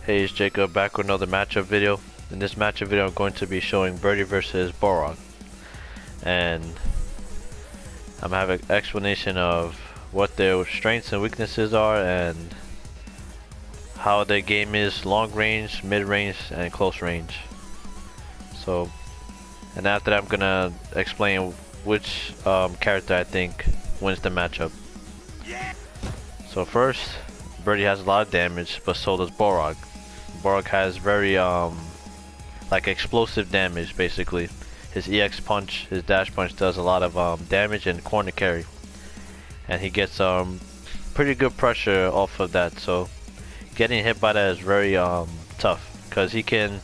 Hey, it's Jacob back with another matchup video. In this matchup video, I'm going to be showing Birdie versus balrog, and I'm gonna have an explanation of what their strengths and weaknesses are, and how their game is long range, mid range, and close range. So, and after that, I'm gonna explain which character I think wins the matchup. So first, Birdie has a lot of damage, but so does balrog. Balrog has very like explosive damage basically. His EX punch, his dash punch does a lot of damage and corner carry, and he gets pretty good pressure off of that. So getting hit by that is very tough, because he can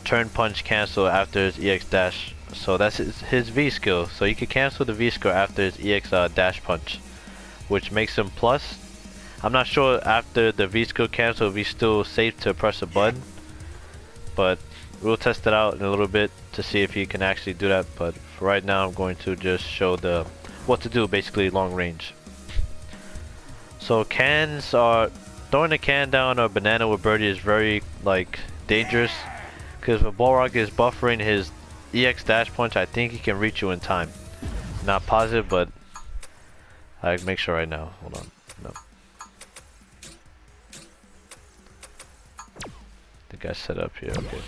turn punch cancel after his EX dash. So that's his V skill. So you can cancel the V skill after his EX dash punch, which makes him plus. I'm not sure after the V skill cancel if he's still safe to press a button, but we'll test it out in a little bit to see if he can actually do that. But for right now, I'm going to just show the what to do, basically long range. So cans are, throwing a can down or banana with Birdie is very like dangerous, because if balrog is buffering his EX dash punch, I think he can reach you in time. Not positive, but I make sure right now. Hold on. No. I think I set up here. Okay.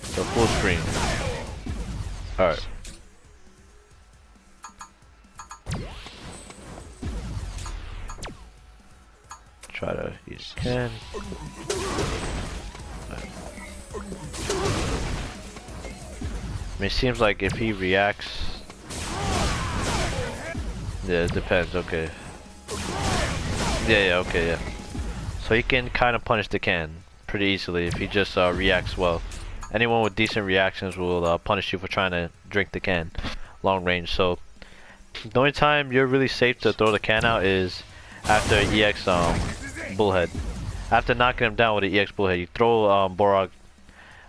So full screen. Alright. Try to use can. Right. I mean, it seems like if he reacts, yeah, it depends. Okay. Yeah, okay, yeah. So he can kind of punish the can pretty easily if he just reacts well. Anyone with decent reactions will punish you for trying to drink the can long range. So the only time you're really safe to throw the can out is after EX bullhead. After knocking him down with the EX bullhead, you throw balrog,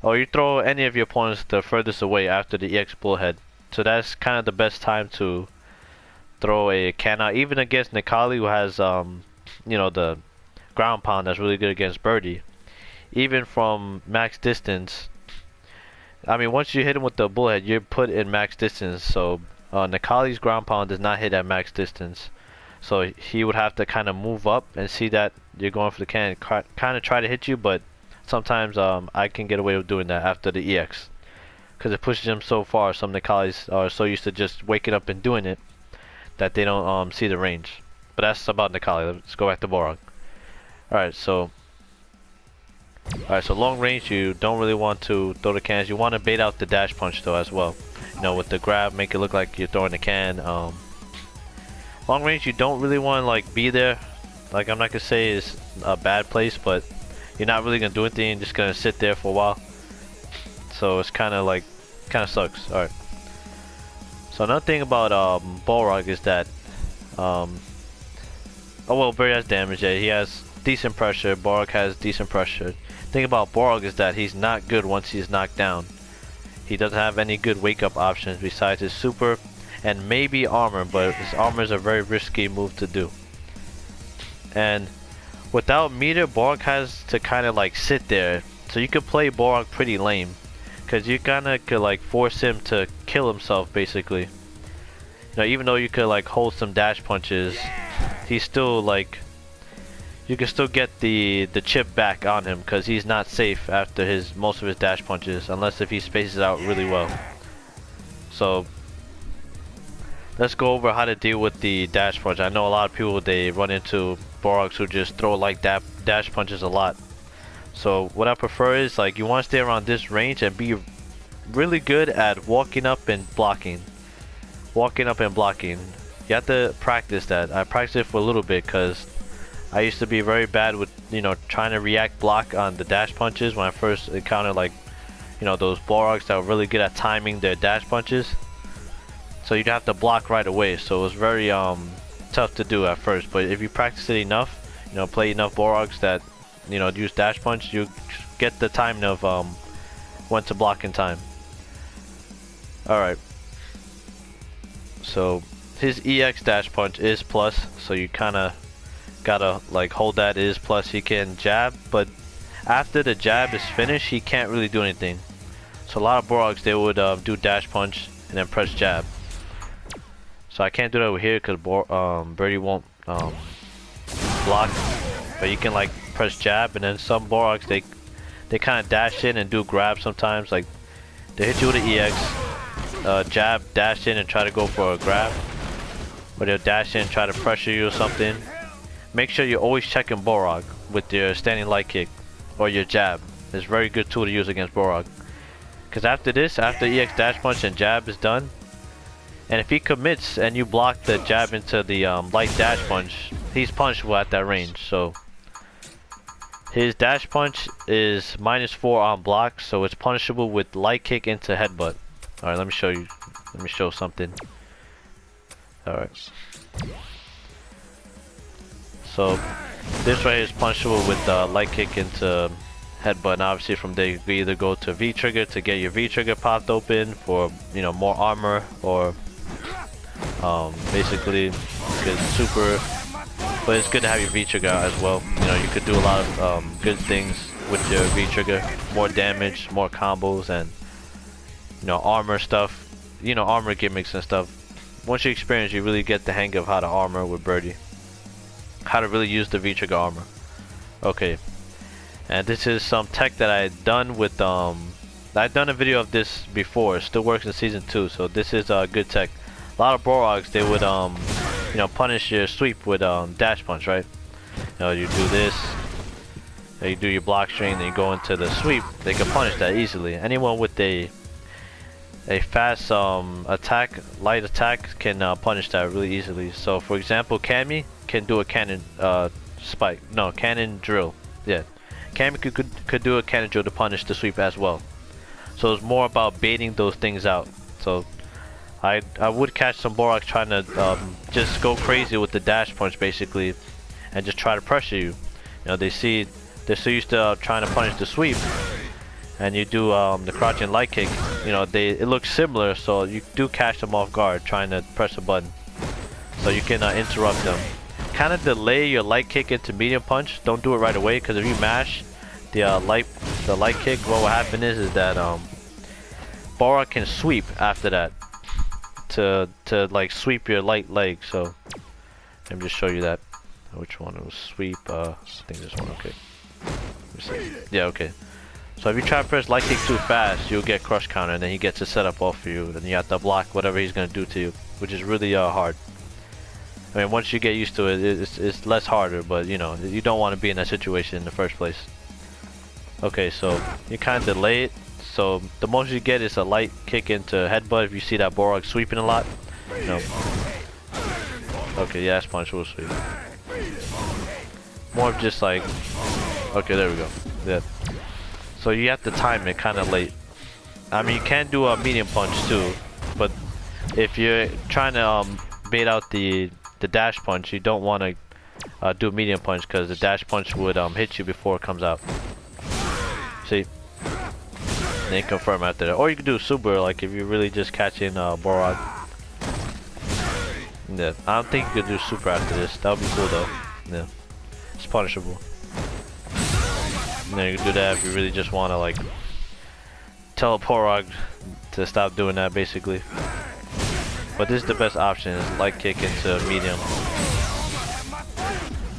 or you throw any of your opponents the furthest away after the EX bullhead. So that's kind of the best time to throw a can out, even against Nikali, who has you know, the ground pound that's really good against Birdie. Even from max distance, I mean, once you hit him with the bullhead, you're put in max distance. So Nikali's ground pound does not hit at max distance, so he would have to kind of move up and see that you're going for the can, kind of try to hit you. But sometimes I can get away with doing that after the EX, because it pushes him so far. Some Nikalis are so used to just waking up and doing it that they don't see the range. But that's about Nikali. Let's go back to balrog. Alright, so long range, you don't really want to throw the cans. You want to bait out the dash punch though as well. You know, with the grab, make it look like you're throwing the can. Long range, you don't really want to like be there. Like, I'm not gonna say it's a bad place, but you're not really gonna do anything. You're just gonna sit there for a while. So it's kind of like, sucks. Alright. So another thing about balrog is that oh well, Birdie has damage. Yeah, he has decent pressure. Balrog has decent pressure. Thing about balrog is that he's not good once he's knocked down. He doesn't have any good wake up options besides his super and maybe armor, but his armor is a very risky move to do. And without meter, balrog has to kind of like sit there. So you could play balrog pretty lame, because you kind of could like force him to kill himself basically. You know, even though you could like hold some dash punches, he's still like, you can still get the chip back on him, because he's not safe after most of his dash punches, unless if he spaces out really well. So let's go over how to deal with the dash punch. I know a lot of people, they run into balrogs who just throw like that dash punches a lot. So what I prefer is, like, you want to stay around this range and be really good at walking up and blocking. Walking up and blocking. You have to practice that. I practiced it for a little bit, because I used to be very bad with, you know, trying to react block on the dash punches when I first encountered, like, you know, those balrogs that were really good at timing their dash punches. So you'd have to block right away. So it was very tough to do at first. But if you practice it enough, you know, play enough balrogs that, you know, use dash punch, you get the timing of when to block in time. Alright. So his EX dash punch is plus, so you kind of gotta like hold that is plus. He can jab, but after the jab is finished, he can't really do anything. So a lot of balrogs, they would do dash punch and then press jab. So I can't do that over here because Birdie won't block. But you can like press jab, and then some balrogs they kind of dash in and do grab sometimes. Like they hit you with an EX, jab, dash in and try to go for a grab. Or they'll dash in and try to pressure you or something. Make sure you're always checking balrog with your standing light kick or your jab. It's a very good tool to use against balrog. Because after this, after EX dash punch and jab is done, and if he commits and you block the jab into the light dash punch, he's punchable at that range. So his dash punch is -4 on block, so it's punishable with light kick into headbutt. Alright, let me show you. Let me show something. Alright. So this right here is punishable with light kick into headbutt. And obviously from there you can either go to V trigger to get your V trigger popped open for, you know, more armor, or basically good super. But it's good to have your V trigger out as well. You know, you could do a lot of good things with your V trigger, more damage, more combos, and you know, armor stuff. You know, armor gimmicks and stuff. Once you experience, you really get the hang of how to armor with Birdie. How to really use the V trigger armor. Okay, and this is some tech that I had done with I've done a video of this before. It still works in season 2, so this is good tech. A lot of balrogs, they would you know, punish your sweep with dash punch, right? You know, you do this, you do your block string, then you go into the sweep. They can punish that easily. Anyone with a fast attack, light attack, can punish that really easily. So for example, Cammy can do a cannon spike. No, cannon drill. Yeah, Cammy could do a cannon drill to punish the sweep as well. So it's more about baiting those things out. So I would catch some balrogs trying to just go crazy with the dash punch basically, and just try to pressure you. You know, they're so used to trying to punish the sweep, and you do the crouching light kick. You know, it looks similar, so you do catch them off guard trying to press a button. So you can interrupt them. Kind of delay your light kick into medium punch. Don't do it right away, because if you mash the light kick, what will happen is that balrog can sweep after that to like sweep your light leg. So let me just show you that. Which one? It was sweep. I think this one. Okay. Let me see. Yeah. Okay. So if you try to press light kick too fast, you'll get crush counter, and then he gets a setup off for you. Then you have to block whatever he's gonna do to you, which is really hard. I mean, once you get used to it, it's less harder, but you know, you don't want to be in that situation in the first place. Okay, so you kind of delay it. So the most you get is a light kick into headbutt if you see that balrog sweeping a lot. You know. Okay, yeah, that's punchable sweep. More of just like, okay, there we go. Yeah. So you have to time it kind of late. I mean, you can do a medium punch too, but if you're trying to bait out the dash punch, you don't want to do a medium punch, because the dash punch would hit you before it comes out. See? And then confirm after that. Or you can do super, like if you're really just catching balrog. Yeah, I don't think you could do super after this. That would be cool though. Yeah, it's punishable. And then you can do that if you really just want to like tell a balrog to stop doing that basically. But this is the best option, is light kick into medium.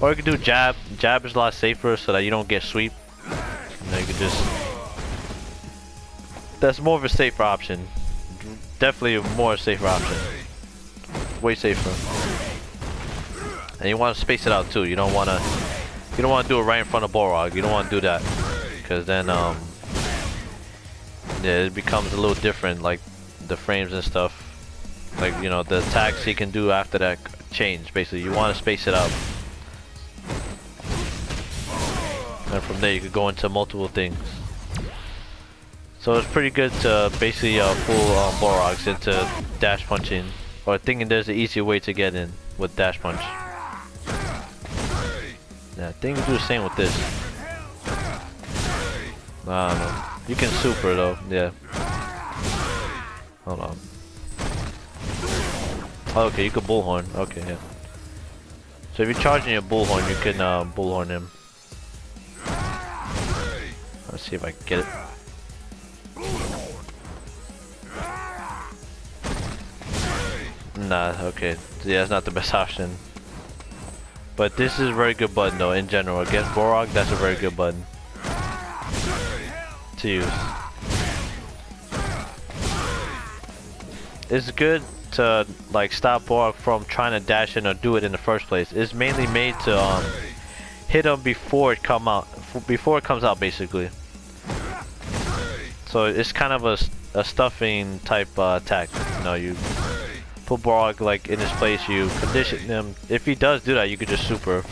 Or you can do jab. Jab is a lot safer so that you don't get sweep. And then you can just... That's more of a safer option. Definitely a more safer option. Way safer. And you want to space it out too. You don't want to do it right in front of balrog. You don't want to do that, because then yeah, it becomes a little different, like the frames and stuff. Like, you know, the attacks he can do after that change. Basically, you want to space it out. And from there you could go into multiple things. So it's pretty good to basically pull balrogs into dash punching, or thinking there's an easier way to get in with dash punch. Yeah, I think you do the same with this. I don't know. You can super though, yeah. Hold on. Okay, you can bullhorn. Okay, yeah. So if you're charging your bullhorn, you can bullhorn him. Let's see if I can get it. Nah, okay. Yeah, it's not the best option. But this is a very good button though, in general. Against balrog, that's a very good button to use. It's good to like stop balrog from trying to dash in or do it in the first place. It's mainly made to hit him before it comes out basically. So it's kind of a stuffing type attack. You know, you put balrog like in his place, you condition him. If he does do that, you could just super.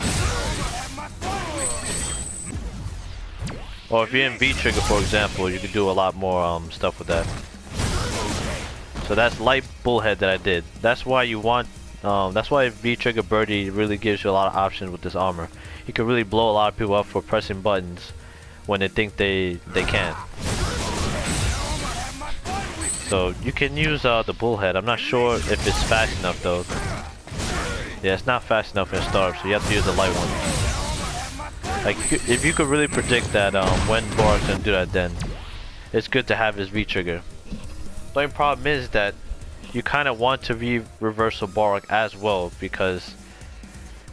Or if you're in V trigger, for example, you could do a lot more stuff with that. So that's light bullhead that I did. That's why you want. That's why V trigger birdie really gives you a lot of options with this armor. You can really blow a lot of people up for pressing buttons when they think they can. So you can use the bullhead. I'm not sure if it's fast enough though. Yeah, it's not fast enough in Starve, so you have to use the light one. Like if you could really predict that when balrog's gonna do that, then it's good to have his V trigger. The only problem is that you kind of want to V reversal balrog as well, because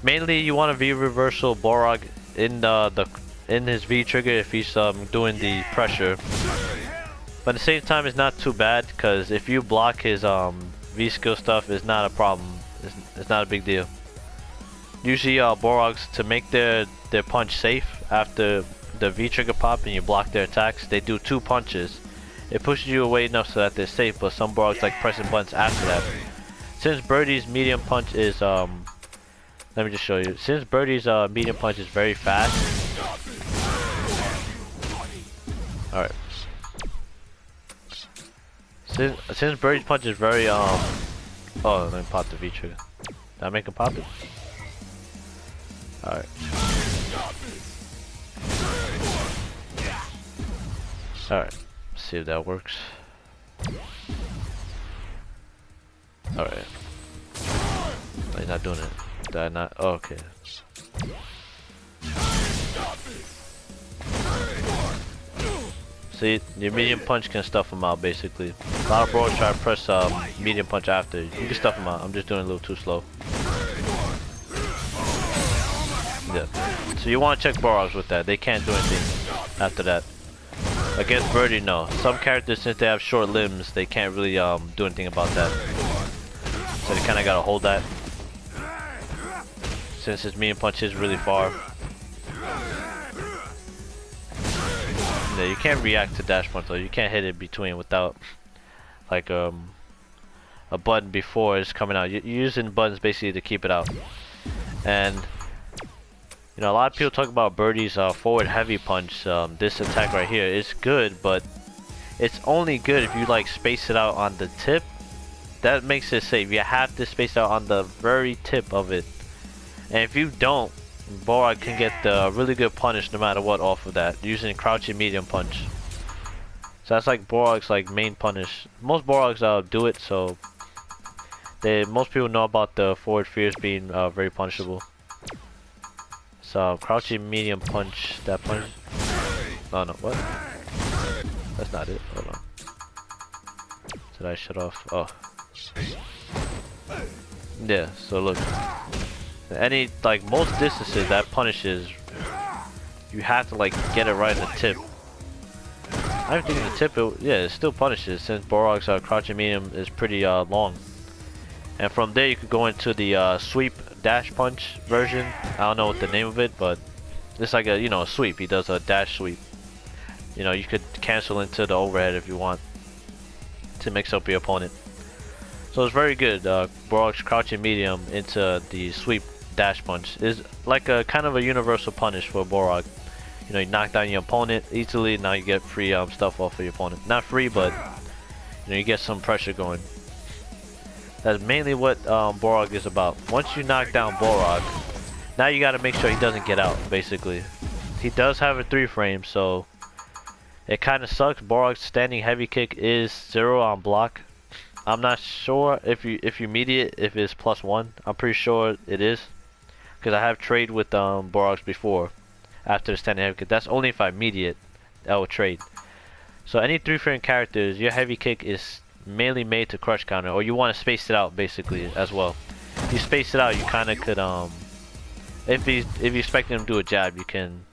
mainly you want to V reversal balrog in his V trigger if he's doing the pressure. But at the same time, it's not too bad, because if you block his V skill stuff, it's not a problem. It's not a big deal. Usually balrogs, to make their punch safe after the V trigger pop and you block their attacks, they do 2 punches. It pushes you away enough so that they're safe, but some balrogs like pressing buttons after that. Since Birdie's medium punch is let me just show you. Since Birdie's medium punch is very fast. Alright. Since Birdie's punch is very oh, let me pop the V trigger. Did I make him pop it? Alright. Alright. See if that works. Alright. Oh, he's not doing it. Did I not? Oh, okay. See, your medium punch can stuff him out basically. A lot of bros try to press medium punch after. You can stuff him out. I'm just doing a little too slow. Yeah. So you want to check balrogs with that. They can't do anything after that. Against Birdie, no. Some characters, since they have short limbs, they can't really do anything about that. So they kind of gotta hold that. Since his medium punch is really far. Yeah, you can't react to dash punch though. You can't hit it between without like a button before it's coming out. You're using buttons basically to keep it out. And you know, a lot of people talk about Birdie's forward heavy punch. This attack right here is good, but it's only good if you like space it out on the tip. That makes it safe. You have to space out on the very tip of it. And if you don't, balrog can get the really good punish no matter what off of that, using crouching medium punch. So that's like balrog's like main punish. Most balrogs do it, so most people know about the forward fears being very punishable. So crouching medium punch, that punch. Oh no, what? That's not it. Hold on. Did I shut off? Oh. Yeah, so look. Any, like most distances that punishes, you have to like get it right in the tip. I'm thinking the tip, yeah, it still punishes since balrog's crouching medium is pretty long. And from there you could go into the sweep dash punch version. I don't know what the name of it, but it's like a, you know, a sweep. He does a dash sweep. You know, you could cancel into the overhead if you want to mix up your opponent. So it's very good. Balrog's crouching medium into the sweep dash punch is like a kind of a universal punish for balrog. You know, you knock down your opponent easily. Now you get free stuff off of your opponent. Not free, but you know, you get some pressure going. That's mainly what balrog is about. Once you knock down balrog, now you got to make sure he doesn't get out. Basically, he does have a 3 frame, so it kind of sucks. Balrog's standing heavy kick is 0 on block. I'm not sure if you mediate if it's +1. I'm pretty sure it is, because I have traded with balrogs before after the standing heavy kick. That's only if I mediate. that will trade. So any 3-frame characters, your heavy kick is mainly made to crush counter, or you want to space it out basically as well. If you space it out, you kind of could if you expect them to do a jab, you can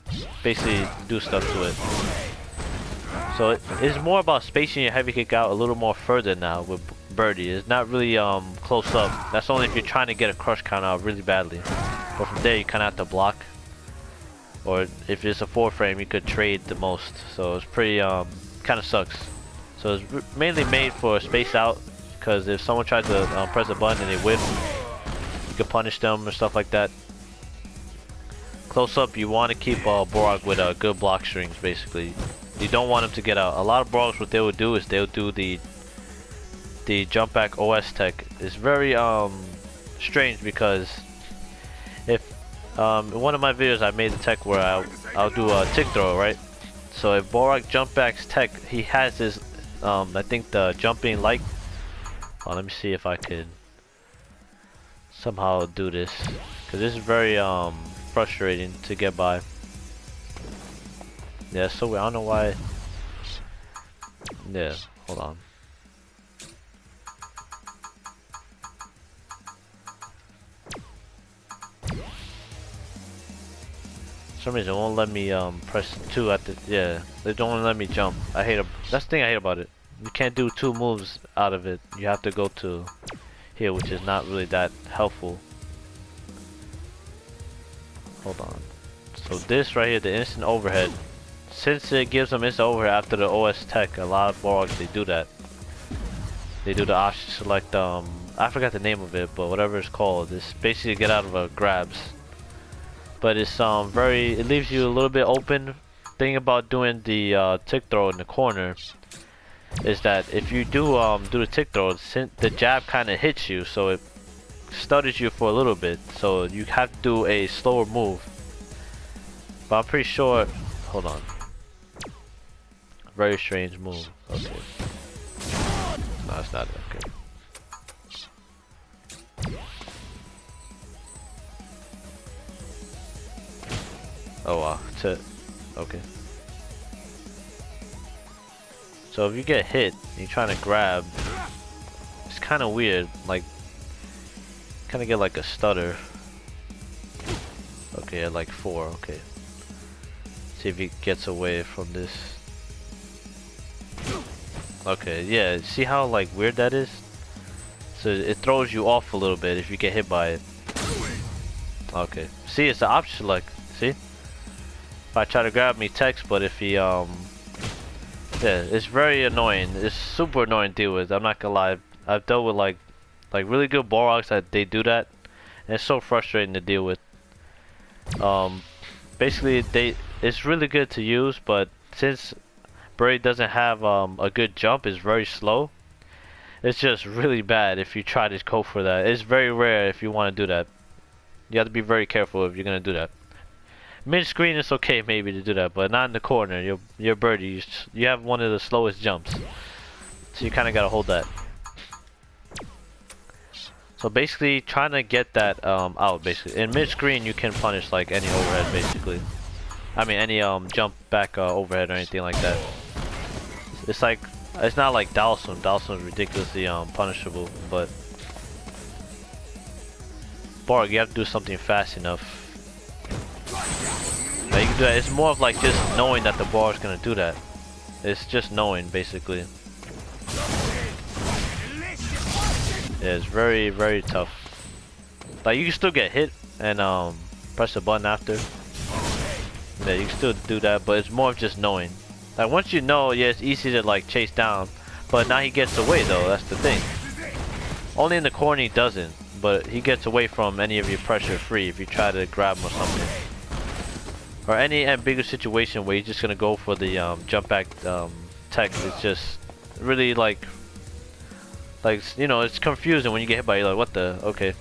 basically do stuff to it. So it's more about spacing your heavy kick out a little more further now with Birdie. It's not really close up. That's only if you're trying to get a crush counter out really badly. But from there you kind of have to block. Or if it's a 4-frame, you could trade the most. So it's pretty kind of sucks. So it's mainly made for space out, because if someone tries to press a button and they whiff, you can punish them or stuff like that. Close up, you want to keep balrog with good block strings basically. You don't want them to get out. A lot of balrogs, what they would do is they'll do the jump back OS tech. It's very strange, because if in one of my videos I made the tech where I'll do a tick throw, right? So if balrog jump backs tech, he has this I think the jumping like. Oh, let me see if I could somehow do this, because this is very frustrating to get by. Yeah, so I don't know why. Yeah, hold on. For some reason it won't let me press 2 at the, yeah, they don't let me jump. I hate it. That's the thing I hate about it. You can't do 2 moves out of it. You have to go to here, which is not really that helpful. Hold on. So this right here, the instant overhead, since it gives them instant overhead after the OS tech, a lot of balrogs, they do that. They do the option select, I forgot the name of it, but whatever it's called. It's basically get out of grabs. But it's it leaves you a little bit open. Thing about doing the tick throw in the corner is that if you do the tick throw, the jab kind of hits you, so it stutters you for a little bit. So you have to do a slower move. But I'm pretty sure. Hold on. Very strange move. Okay. No, it's not okay. Oh wow. Okay. So if you get hit and you're trying to grab, it's kind of weird. Like, kind of get like a stutter. Okay, at like 4. Okay. See if he gets away from this. Okay, yeah. See how like weird that is? So it throws you off a little bit if you get hit by it. Okay. See, it's the option select. See? If I try to grab me text, but if he yeah, it's very annoying. It's super annoying to deal with. I'm not gonna lie. I've dealt with like really good balrogs that they do that, and it's so frustrating to deal with. Basically it's really good to use, but since Birdie doesn't have a good jump, it's very slow. It's just really bad if you try to go for that. It's very rare if you want to do that. You have to be very careful if you're gonna do that. Mid screen it's okay maybe to do that, but not in the corner. You're Birdie. You have one of the slowest jumps, so you kind of gotta hold that. So basically, trying to get that out. Basically, in mid screen you can punish like any overhead. Basically, I mean any jump back overhead or anything like that. It's like it's not like Dawson. Dawson is ridiculously punishable, but balrog, you have to do something fast enough. Now you can do that. It's more of like just knowing that the balrog is gonna do that. It's just knowing basically. Yeah, it's very, very tough. Like you can still get hit and press the button after. Yeah, you can still do that, but it's more of just knowing. Like once you know, yeah, it's easy to like chase down. But now he gets away though, that's the thing. Only in the corner he doesn't, but he gets away from any of your pressure free if you try to grab him or something. Or any ambiguous situation where you're just gonna go for the jump back tech. It's just really like you know, it's confusing when you get hit by it. You're like, what the? Okay.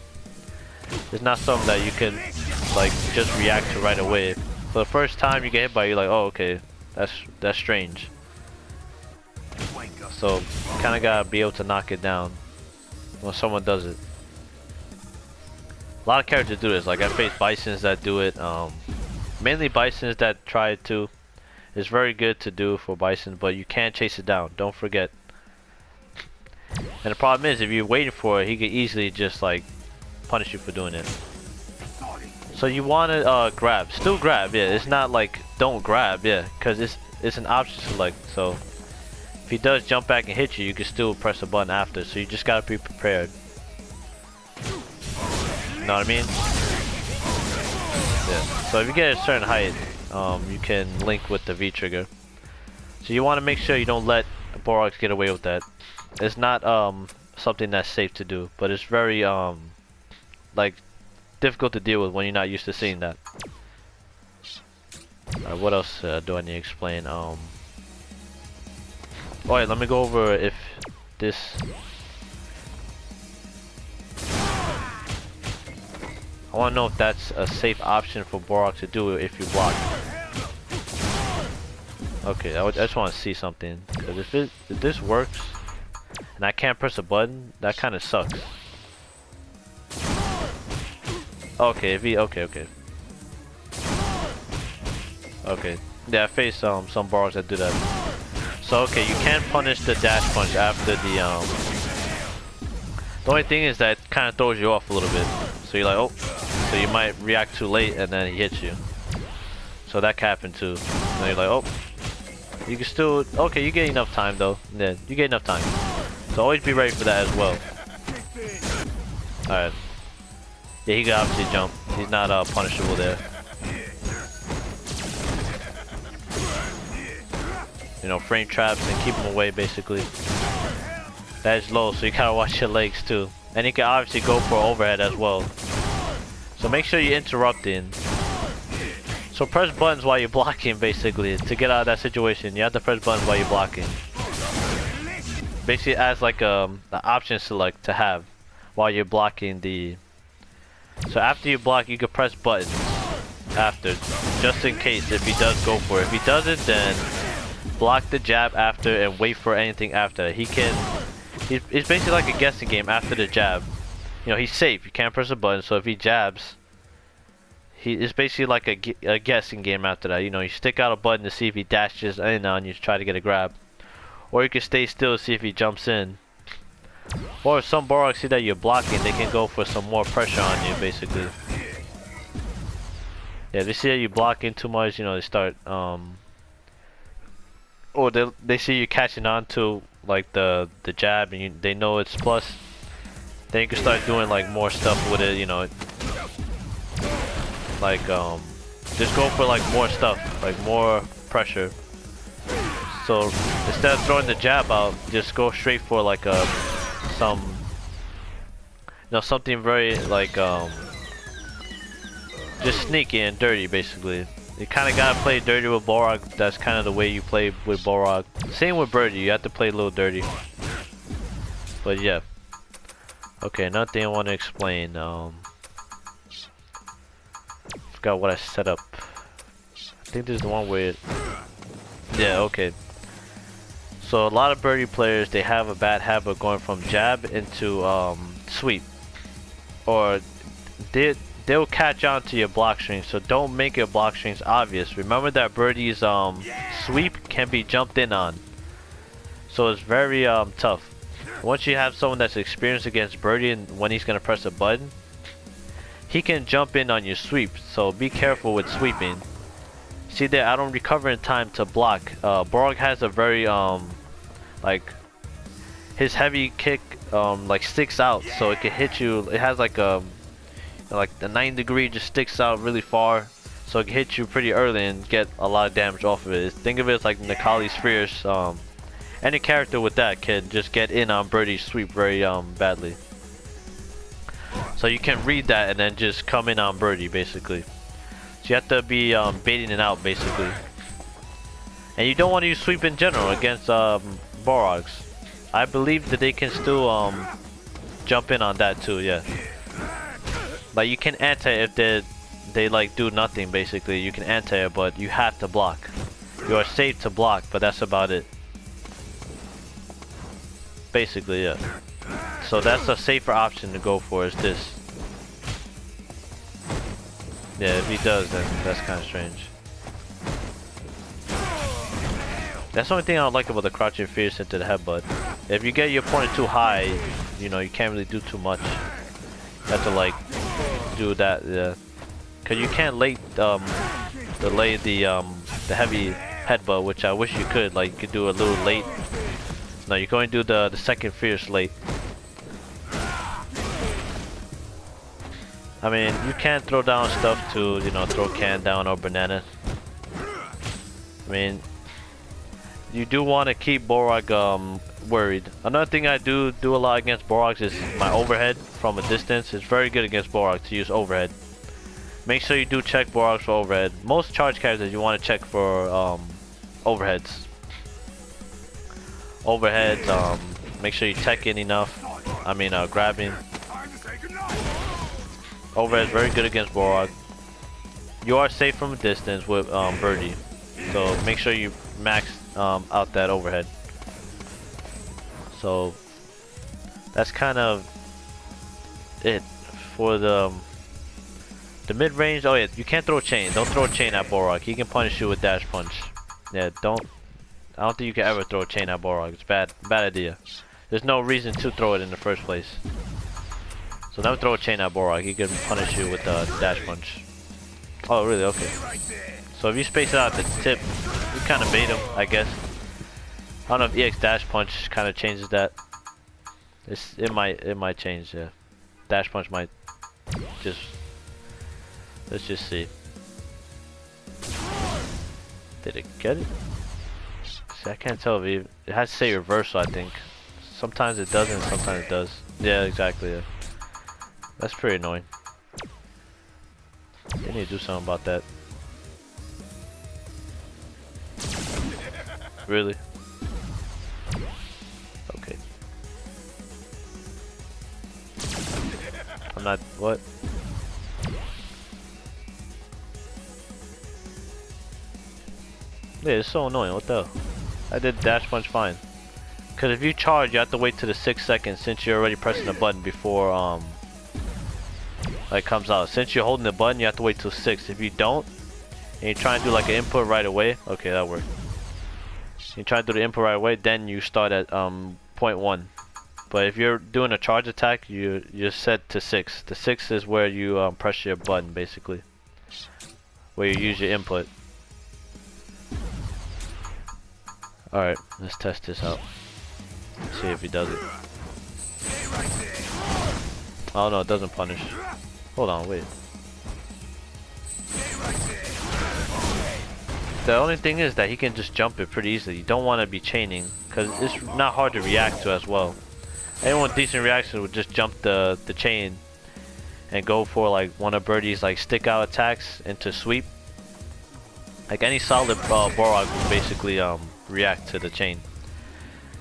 It's not something that you can like just react to right away. So the first time you get hit by it, you're like, oh okay, that's strange. So you kind of gotta be able to knock it down when someone does it. A lot of characters do this. Like I face bisons that do it. Mainly bisons that try to. It's very good to do for Bison, but you can't chase it down. Don't forget. And the problem is, if you're waiting for it, he could easily just like punish you for doing it. So you want to grab. Still grab, yeah. It's not like don't grab, yeah, because it's an option select. So if he does jump back and hit you, you can still press a button after. So you just gotta be prepared. You know what I mean? Yeah. So if you get a certain height, you can link with the V trigger. So you want to make sure you don't let Balrogs get away with that. It's not something that's safe to do, but it's very like difficult to deal with when you're not used to seeing that. Alright, what else do I need to explain? Alright, let me go over if this. I want to know if that's a safe option for Balrog to do if you block. Okay, I just want to see something, because if this works and I can't press a button, that kind of sucks. Okay, okay. Yeah, I faced some Balrogs that do that. So okay, you can punish the dash punch after the only thing is that it kind of throws you off a little bit. So you're like, oh, so you might react too late and then he hits you. So that can happen too. And then you're like, oh, you can still, okay, you get enough time though. Yeah, you get enough time. So always be ready for that as well. Alright. Yeah, he can obviously jump. He's not punishable there. You know, frame traps and keep him away basically. That is low, so you gotta watch your legs too. And you can obviously go for overhead as well. So make sure you're interrupting. So press buttons while you're blocking basically. To get out of that situation, you have to press buttons while you're blocking. Basically as like the option select to have while you're blocking the. So after you block, you can press buttons after, just in case if he does go for it. If he doesn't, then block the jab after and wait for anything after. He can. It's basically like a guessing game after the jab. You know, he's safe. You can't press a button. So if he jabs, it's basically like a guessing game after that. You know, you stick out a button to see if he dashes in on you to try to get a grab, or you can stay still to see if he jumps in. Or if some Balrogs see that you're blocking, they can go for some more pressure on you, basically. Yeah, if they see that you're blocking too much, you know, they start, or they see you catching on to, like, the jab, and they know it's plus. Then you can start doing, like, more stuff with it, you know. Like, just go for, like, more stuff, like, more pressure. So, instead of throwing the jab out, just go straight for, like, something very like just sneaky and dirty basically. You kind of gotta play dirty with Balrog. That's kind of the way you play with Balrog. Same with Birdie, you have to play a little dirty. But yeah. Okay, another thing I want to explain. Forgot what I set up. I think this is the one where yeah, okay. So a lot of Birdie players, they have a bad habit of going from jab into sweep, or they'll catch on to your block strings. So don't make your block strings obvious. Remember that Birdie's sweep can be jumped in on, so it's very tough. Once you have someone that's experienced against Birdie and when he's gonna press a button, he can jump in on your sweep. So be careful with sweeping. See there, I don't recover in time to block. Balrog has a very like his heavy kick like sticks out, so it can hit you. It has like the 90 degree just sticks out really far, so it can hit you pretty early and get a lot of damage off of it. Think of it as like Necalli's Fierce. Any character with that can just get in on Birdie's sweep very badly. So you can read that and then just come in on Birdie basically. So you have to be baiting it out basically. And you don't want to use sweep in general against Balrogs. I believe that they can still jump in on that too, yeah. Like you can anti if they like do nothing basically. You can anti it, but you have to block. You are safe to block, but that's about it. Basically, yeah. So that's a safer option to go for, is this. Yeah, if he does, then that's kind of strange. That's the only thing I don't like about the crouching fierce into the headbutt. If you get your opponent too high, you know, you can't really do too much. You have to like do that, yeah. Cause you can't delay the heavy headbutt, which I wish you could. Like you could do a little late. No, you're going to do the second fierce late. I mean, you can throw down stuff to, you know, throw can down or banana. I mean, you do want to keep balrog worried. Another thing I do a lot against balrogs is my overhead from a distance. It's very good against balrog to use overhead. Make sure you do check balrogs for overhead. Most charge characters you want to check for overheads. Overheads, make sure you tech in enough. I mean, grabbing. Overhead is very good against balrog. You are safe from a distance with Birdie, so make sure you max out that overhead. So that's kind of it for the mid range. Oh yeah, you can't throw a chain. Don't throw a chain at balrog. He can punish you with dash punch. Yeah, I don't think you can ever throw a chain at balrog. It's bad idea. There's no reason to throw it in the first place. So never throw a chain at balrog. He can punish you with dash punch. Oh really? Okay. So if you space it out at the tip, you kind of bait him, I guess. I don't know if EX dash punch kind of changes that. It might change. Yeah, dash punch might just. Let's just see. Did it get it? See, I can't tell if it has to say reversal. I think sometimes it doesn't, sometimes it does. Yeah, exactly. Yeah. That's pretty annoying. They need to do something about that. Really? Okay. I'm not. What? Yeah, it's so annoying. What the hell? I did dash punch fine. Cause if you charge, you have to wait to the 6 seconds since you're already pressing the button before like comes out. Since you're holding the button, you have to wait till 6. If you don't, and you try and do like an input right away, okay, that worked. You try to do the input right away, then you start at 0.1. But if you're doing a charge attack, you're set to 6. The 6 is where you press your button, basically, where you use your input. Alright, let's test this out. See if he does it. Oh no, it doesn't punish. Hold on, wait. The only thing is that he can just jump it pretty easily. You don't want to be chaining, because it's not hard to react to as well. Anyone with decent reaction would just jump the chain and go for like one of Birdie's like stick out attacks into sweep. Like any solid balrog would basically react to the chain.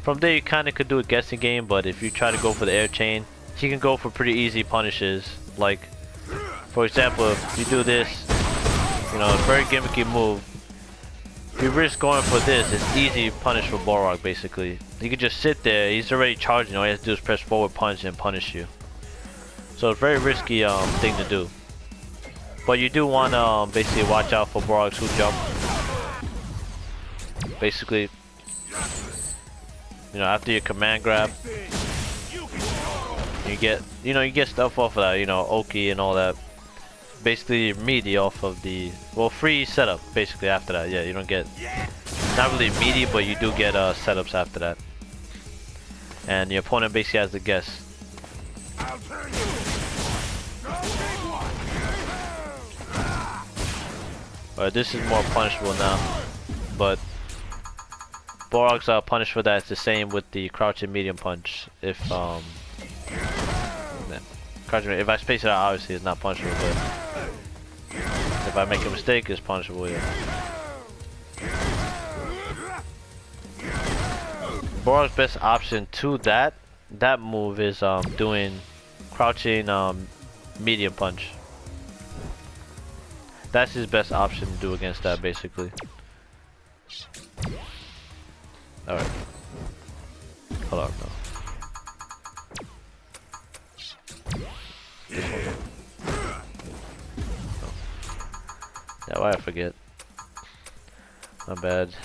From there you kind of could do a guessing game, but if you try to go for the air chain, he can go for pretty easy punishes. Like, for example, if you do this, you know, a very gimmicky move. If you risk going for this, it's easy punish for balrog basically. He could just sit there, he's already charging, all he has to do is press forward punch and punish you. So it's a very risky thing to do. But you do want to basically watch out for balrogs who jump. Basically, you know, after your command grab, you get stuff off of that, you know, Oki and all that. Basically meaty off of the, well, free setup basically after that. Yeah, you don't get, not really meaty, but you do get setups after that. And your opponent basically has to guess. Alright, this is more punishable now, but balrogs are punished for that. It's the same with the crouching medium punch. If if I space it out, obviously it's not punishable, but if I make a mistake, it's punishable. Yeah. Balrog's best option to that move is doing crouching medium punch. That's his best option to do against that, basically. Alright. Hold on, no. This one. No. Yeah, why I forget. My bad.